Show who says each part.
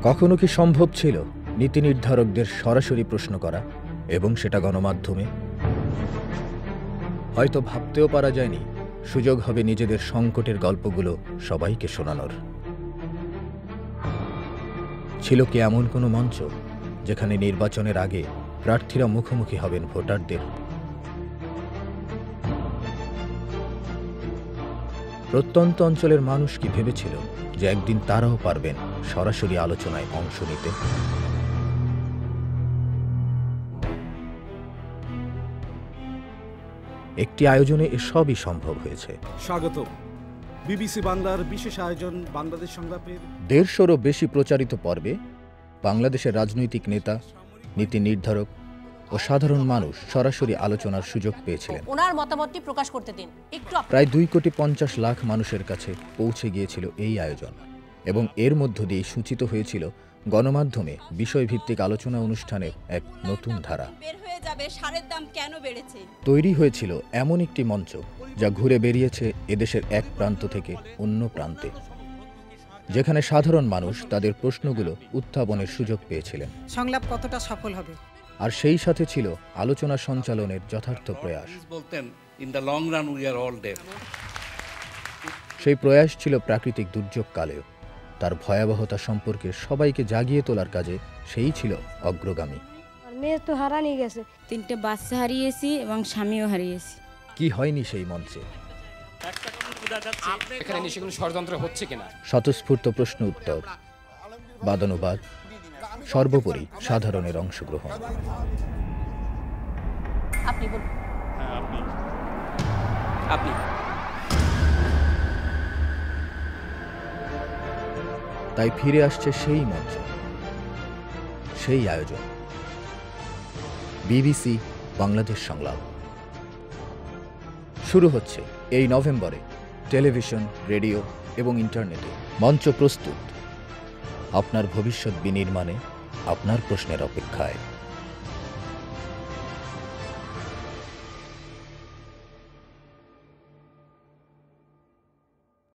Speaker 1: কখনো কি সম্ভব ছিল নীতি নির্ধারকদের সরাসরি প্রশ্ন করা এবং সেটা গণমাধ্যমে? হয়তো ভাবতেও পারা যায়নি সুযোগ হবে নিজেদের সংকটের গল্পগুলো সবাইকে শোনানোর। ছিল কি এমন কোনো মঞ্চ যেখানে নির্বাচনের আগে প্রার্থীরা মুখোমুখি হবেন ভোটারদের? প্রত্যন্ত অঞ্চলের মানুষ কি ভেবেছিল যে একদিন তারাও পারবেন সরাসরি আলোচনায় অংশ নিতে? একটি আয়োজনে এসবই সম্ভব হয়েছে।
Speaker 2: স্বাগত বিবিসি বাংলার বিশেষ আয়োজন বাংলাদেশ সংলাপের
Speaker 1: ১৫০-রও বেশি প্রচারিত পর্বে বাংলাদেশের রাজনৈতিক নেতা, নীতি নির্ধারক ও সাধারণ মানুষ সরাসরি আলোচনার সুযোগ পেয়েছিলেন।
Speaker 3: ওনার মতামতটি প্রকাশ করতে দিন।
Speaker 1: প্রায় ২,৫০,০০,০০০ মানুষের কাছে পৌঁছে গিয়েছিল এই আয়োজন এবং এর মধ্য দিয়ে সূচিত হয়েছিল গণমাধ্যমে বিষয়ভিত্তিক আলোচনা অনুষ্ঠানের এক নতুন ধারা।
Speaker 4: সারের দাম কেন বেড়েছে?
Speaker 1: তৈরি হয়েছিল এমন একটি মঞ্চ যা ঘুরে বেরিয়েছে এদেশের এক প্রান্ত থেকে অন্য প্রান্তে, যেখানে সাধারণ মানুষ তাদের প্রশ্নগুলো উত্থাপনের সুযোগ পেয়েছিলেন।
Speaker 5: সংলাপ কতটা সফল হবে?
Speaker 1: আর সেই সাথে ছিল আলোচনা সঞ্চালনের যথার্থ প্রয়াস। সেই প্রয়াস ছিল প্রাকৃতিক দুর্যোগ কালেও তার ভয়াবহতা সম্পর্কে সবাইকে জাগিয়ে তোলার কাজে সেই ছিল অগ্রগামী।
Speaker 6: মেয়ে তো হারানি গেছে,
Speaker 4: 3টে বাচ্চা হারিয়েছি এবং স্বামীও হারিয়েছি।
Speaker 1: কি হয়নি সেই মঞ্চে?
Speaker 7: এখানে নিশ্চয়ই কোনো ষড়যন্ত্র হচ্ছে কিনা?
Speaker 1: স্বতঃস্ফূর্ত প্রশ্ন উত্তর, বাদানুবাদ, সর্বোপরি সাধারণের অংশগ্রহণ।
Speaker 3: আপনি বলুন।
Speaker 7: আপনি
Speaker 1: তাই ফিরে আসছে সেই মঞ্চ, সেই আয়োজন, বিবিসি বাংলাদেশ সংলাপ। শুরু হচ্ছে এই নভেম্বরে টেলিভিশন, রেডিও এবং ইন্টারনেটে। মঞ্চ প্রস্তুত আপনার ভবিষ্যৎ বিনির্মাণে, আপনার প্রশ্নের অপেক্ষায়।